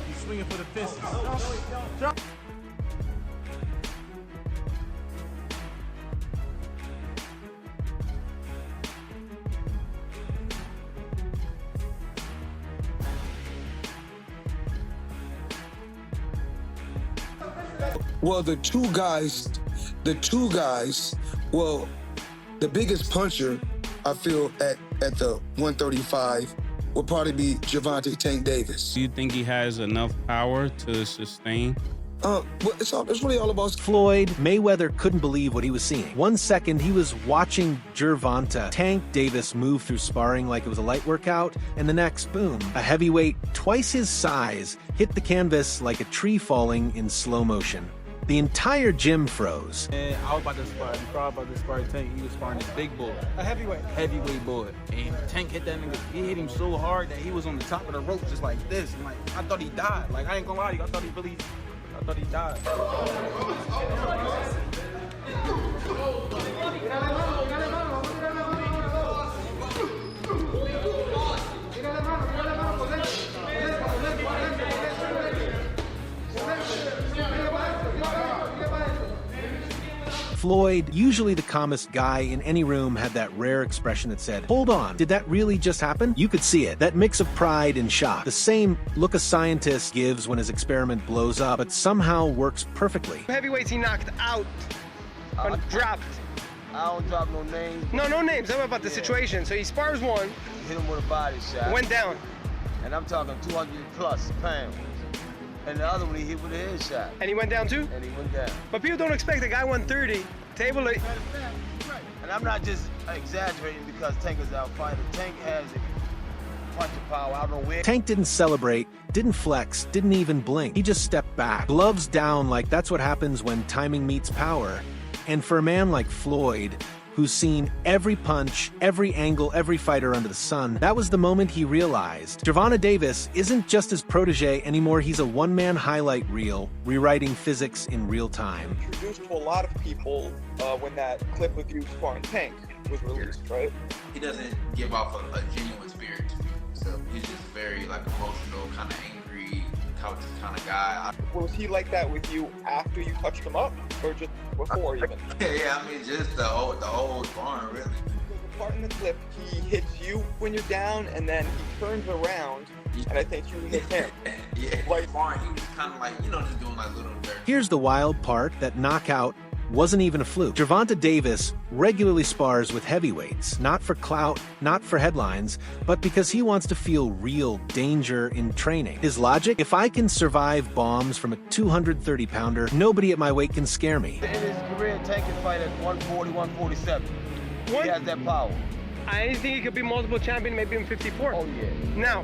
He's swinging for the fences. Well, the two guys, well, the biggest puncher, I feel, at the 135 would probably be Gervonta Tank Davis. Do you think he has enough power to sustain? Well, it's really all about... Floyd Mayweather couldn't believe what he was seeing. 1 second, he was watching Gervonta Tank Davis move through sparring like it was a light workout, and the next, boom, a heavyweight twice his size hit the canvas like a tree falling in slow motion. The entire gym froze. And I was about to spar, before I was about to spar Tank, he was sparring this big boy. A heavyweight? Heavyweight boy. And Tank hit that nigga, he hit him so hard that he was on the top of the rope just like this. And like, I thought he died. Like, I ain't gonna lie to you, I thought he died. Floyd, usually the calmest guy in any room, had that rare expression that said, "Hold on, did that really just happen?" You could see it, that mix of pride and shock. The same look a scientist gives when his experiment blows up, but somehow works perfectly. Heavyweights he knocked out, dropped. I don't drop no names. No names. I'm about the situation. So he spars one. Hit him with a body shot. Went down. And I'm talking 200 plus pounds. And the other one he hit with a headshot. And he went down too? And he went down. But people don't expect a guy 130, table it. And I'm not just exaggerating because Tank is our fighter. Tank has a punch of power. I don't know where. Tank didn't celebrate, didn't flex, didn't even blink. He just stepped back, gloves down, like that's what happens when timing meets power. And for a man like Floyd, who's seen every punch, every angle, every fighter under the sun, that was the moment he realized Gervonta Davis isn't just his protege anymore, he's a one-man highlight reel, rewriting physics in real time. Introduced to a lot of people when that clip of you sparring Tank was released, right? He doesn't give off a genuine spirit to me, so he's just very like emotional, kind of angry, couch kind of guy. Was he like that with you after you touched him up, or just before even? Yeah, I mean just the whole sparring really. The part in the clip, he hits you when you're down, and then he turns around, and I think you hit him. Yeah, like sparring, he was kind of like, you know, just doing like little dirt. Here's the wild part, that knockout wasn't even a fluke. Gervonta Davis regularly spars with heavyweights, not for clout, not for headlines, but because he wants to feel real danger in training. His logic? If I can survive bombs from a 230-pounder, nobody at my weight can scare me. In his career, Tank can fight at 140, 147. He has that power. I think he could be multiple champion, maybe in 54. Oh, yeah. Now,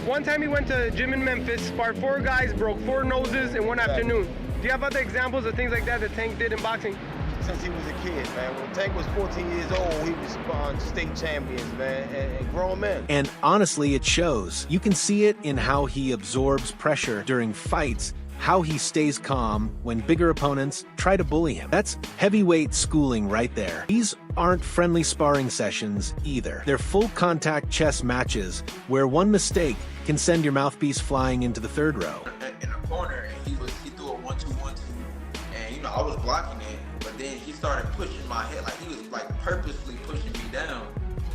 one time he went to a gym in Memphis, sparred 4 guys, broke 4 noses in one afternoon. Do you have other examples of things like that Tank did in boxing? Since he was a kid, man. When Tank was 14 years old, he was sparring state champions, man, and grown men. And honestly, it shows. You can see it in how he absorbs pressure during fights, how he stays calm when bigger opponents try to bully him. That's heavyweight schooling right there. These aren't friendly sparring sessions either. They're full contact chess matches where one mistake can send your mouthpiece flying into the third row. In the corner, he threw a 1-2-1-2, and you know I was blocking it, but then he started pushing my head, like he was like purposely pushing me down.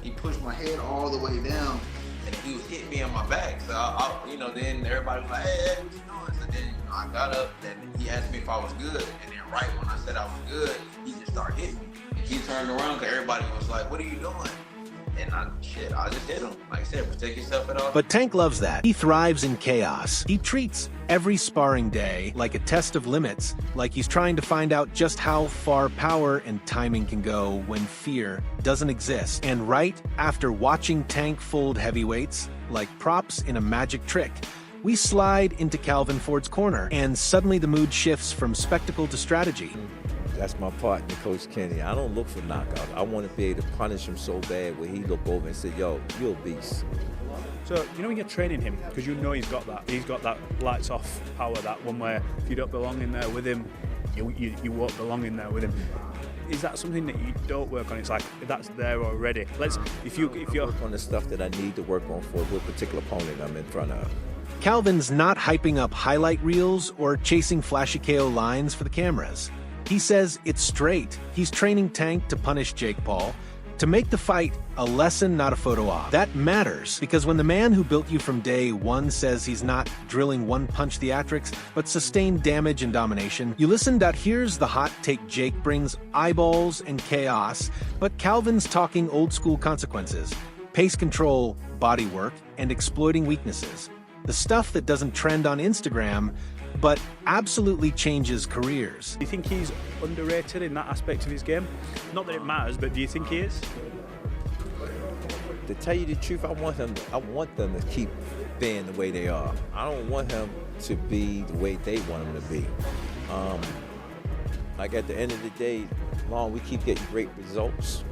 He pushed my head all the way down, and he was hitting me on my back. So you know, then everybody was like, "Hey, what you doing?" So then I got up, then he asked me if I was good, and then right when I said I was good, he just started hitting me. And he turned around because everybody was like, "What are you doing?" And I just hit him. Like I said, protect yourself at all. But Tank loves that. He thrives in chaos. He treats every sparring day like a test of limits, like he's trying to find out just how far power and timing can go when fear doesn't exist. And right after watching Tank fold heavyweights, like props in a magic trick, we slide into Calvin Ford's corner, and suddenly the mood shifts from spectacle to strategy. That's my partner, Coach Kenny. I don't look for knockouts. I want to be able to punish him so bad where he look over and say, yo, you're a beast. So, you know when you're training him, because you know he's got that lights off power, that one where if you don't belong in there with him, you won't belong in there with him. Is that something that you don't work on? It's like that's there already. If you're work on the stuff that I need to work on for what particular opponent I'm in front of. Calvin's not hyping up highlight reels or chasing flashy KO lines for the cameras. He says it's straight. He's training Tank to punish Jake Paul, to make the fight a lesson, not a photo op. That matters, because when the man who built you from day one says he's not drilling one-punch theatrics, but sustained damage and domination, you listen. Here's the hot take Jake brings: eyeballs and chaos, but Calvin's talking old-school consequences, pace control, body work, and exploiting weaknesses. The stuff that doesn't trend on Instagram, but absolutely changes careers. Do you think he's underrated in that aspect of his game? Not that it matters, but do you think he is? To tell you the truth, I want them to keep being the way they are. I don't want him to be the way they want him to be. Like at the end of the day, long we keep getting great results,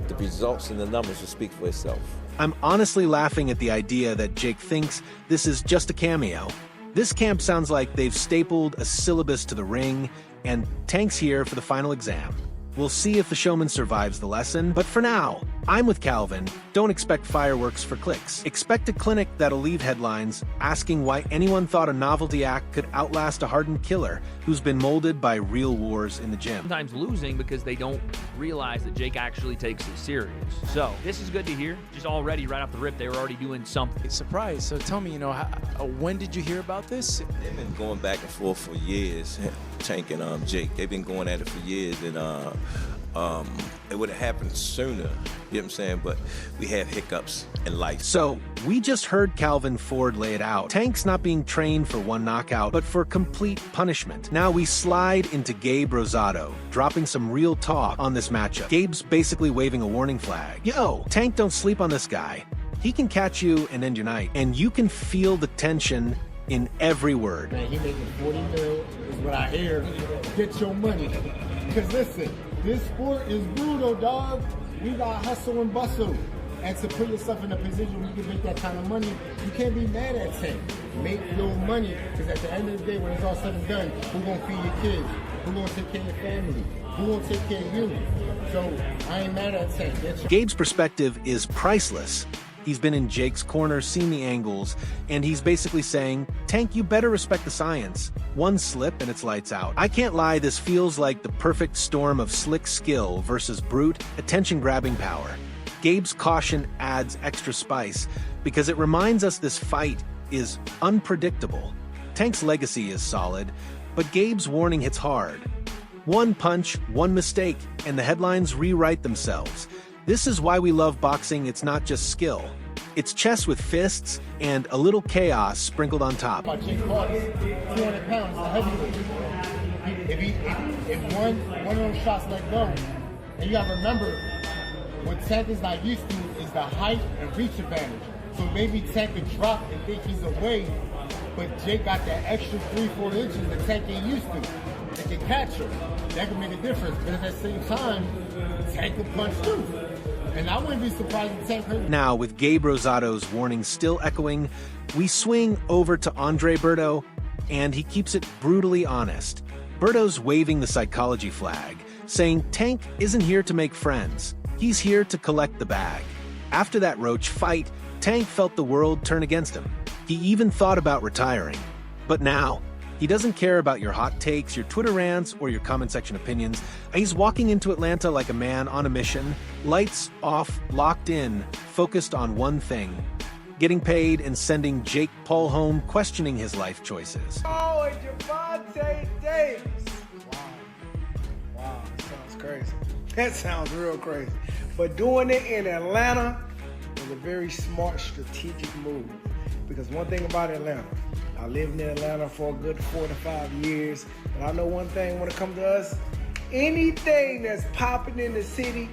the results and the numbers will speak for itself. I'm honestly laughing at the idea that Jake thinks this is just a cameo. This camp sounds like they've stapled a syllabus to the ring, and Tank's here for the final exam. We'll see if the showman survives the lesson, but for now, I'm with Calvin. Don't expect fireworks for clicks. Expect a clinic that'll leave headlines asking why anyone thought a novelty act could outlast a hardened killer who's been molded by real wars in the gym. Sometimes losing because they don't realize that Jake actually takes it serious. So this is good to hear. Just already right off the rip, they were already doing something. Surprised. So tell me, when did you hear about this? They've been going back and forth for years, Tank and Jake. They've been going at it for years, and it would have happened sooner, you know what I'm saying? But we had hiccups in life. So, we just heard Calvin Ford lay it out. Tank's not being trained for one knockout, but for complete punishment. Now we slide into Gabe Rosado, dropping some real talk on this matchup. Gabe's basically waving a warning flag. Yo, Tank, don't sleep on this guy. He can catch you and end your night. And you can feel the tension in every word. Man, he making 40 mil is what I hear. Get your money. Because listen, this sport is brutal, dog. We got hustle and bustle. And to put yourself in a position where you can make that kind of money, you can't be mad at Tank. Make your money, because at the end of the day, when it's all said and done, who's going to feed your kids? Who's going to take care of your family? Who's going to take care of you? So I ain't mad at Tank. Gabe's perspective is priceless. He's been in Jake's corner, seen the angles, and he's basically saying, Tank, you better respect the science. One slip and it's lights out. I can't lie, this feels like the perfect storm of slick skill versus brute, attention-grabbing power. Gabe's caution adds extra spice because it reminds us this fight is unpredictable. Tank's legacy is solid, but Gabe's warning hits hard. One punch, one mistake, and the headlines rewrite themselves. This is why we love boxing. It's not just skill. It's chess with fists and a little chaos sprinkled on top. Jake Paul is 200 pounds, a heavyweight. If one of those shots let go, and you gotta remember, what Tank is not used to is the height and reach advantage. So maybe Tank could drop and think he's away, but Jake got that extra 3-4 inches that Tank ain't used to. They can catch him. That can make a difference. But at the same time, Tank can punch too. And I wouldn't be surprised if Tank hurt. Now, with Gabe Rosado's warning still echoing, we swing over to Andre Berto, and he keeps it brutally honest. Berto's waving the psychology flag, saying Tank isn't here to make friends. He's here to collect the bag. After that Roach fight, Tank felt the world turn against him. He even thought about retiring. But now, he doesn't care about your hot takes, your Twitter rants, or your comment section opinions. He's walking into Atlanta like a man on a mission, lights off, locked in, focused on one thing: getting paid and sending Jake Paul home questioning his life choices. Oh, and Gervonta Davis. Wow, that sounds crazy. That sounds real crazy. But doing it in Atlanta was a very smart, strategic move. Because one thing about Atlanta, I lived in Atlanta for a good 4 to 5 years, and I know one thing when it comes to us, anything that's popping in the city,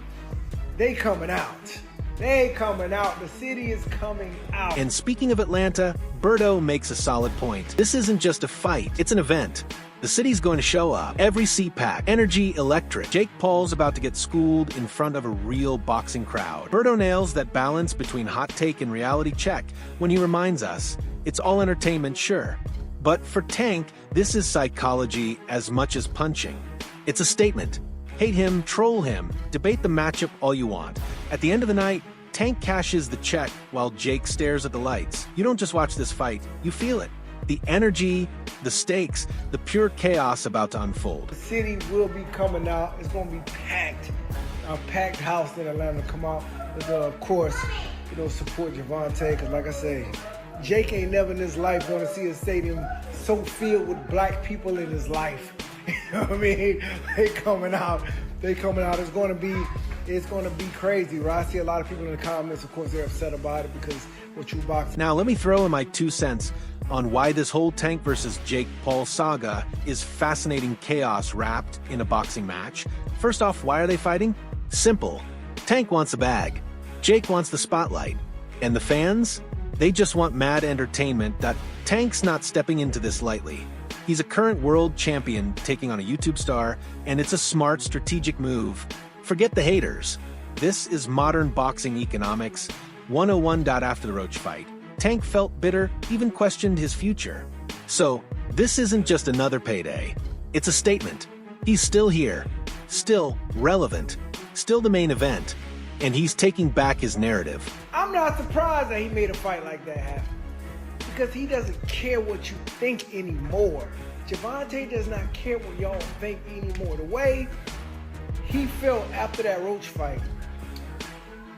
they coming out. They coming out. The city is coming out. And speaking of Atlanta, Berto makes a solid point. This isn't just a fight, it's an event. The city's going to show up. Every seat packed. Energy electric. Jake Paul's about to get schooled in front of a real boxing crowd. Berto nails that balance between hot take and reality check when he reminds us it's all entertainment, sure, But for Tank, this is psychology as much as punching. It's a statement. Hate him, troll him, debate the matchup all you want. At the end of the night, Tank cashes the check while Jake stares at the lights. You don't just watch this fight, you feel it. The energy, the stakes, the pure chaos about to unfold. The city will be coming out. It's going to be packed. A packed house in Atlanta to come out. But of course, support Gervonta, because like I say, Jake ain't never in his life going to see a stadium so filled with black people in his life. You know what I mean? They coming out. It's going to be crazy, right? I see a lot of people in the comments, of course, they're upset about it because we're true boxing. Now, let me throw in my 2 cents on why this whole Tank versus Jake Paul saga is fascinating chaos wrapped in a boxing match. First off, why are they fighting? Simple. Tank wants a bag. Jake wants the spotlight. And the fans? They just want mad entertainment. That Tank's not stepping into this lightly. He's a current world champion taking on a YouTube star, and it's a smart, strategic move. Forget the haters. This is modern boxing economics 101. After the Roach fight, Tank felt bitter, even questioned his future. So, this isn't just another payday. It's a statement. He's still here, still relevant, still the main event, and he's taking back his narrative. I'm not surprised that he made a fight like that happen, because he doesn't care what you think anymore. Gervonta does not care what y'all think anymore. The way he felt after that Roach fight,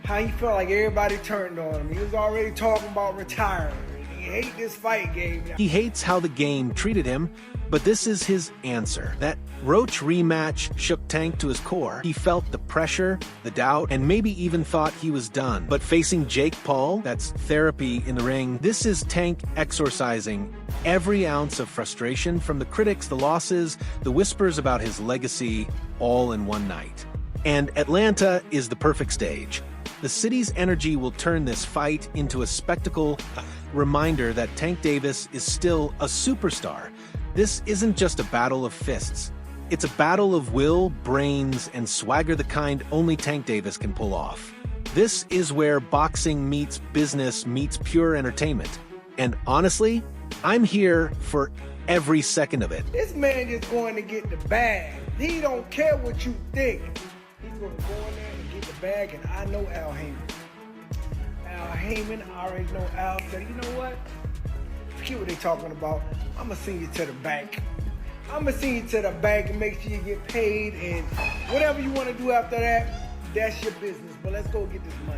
how he felt like everybody turned on him. He was already talking about retiring. He hates this fight game. He hates how the game treated him, but this is his answer. That Roach rematch shook Tank to his core. He felt the pressure, the doubt, and maybe even thought he was done. But facing Jake Paul, that's therapy in the ring, this is Tank exorcising every ounce of frustration from the critics, the losses, the whispers about his legacy, all in one night. And Atlanta is the perfect stage. The city's energy will turn this fight into a spectacle, reminder that Tank Davis is still a superstar. This isn't just a battle of fists. It's a battle of will, brains, and swagger, the kind only Tank Davis can pull off. This is where boxing meets business meets pure entertainment. And honestly, I'm here for every second of it. This man just going to get the bag. He don't care what you think. He's going to go in there and get the bag, and I know Al Heyman, I already know Al said, you know what? Forget what they talking about. I'm going to send you to the bank. I'm going to send you to the bank and make sure you get paid, and whatever you want to do after that, that's your business. But let's go get this money.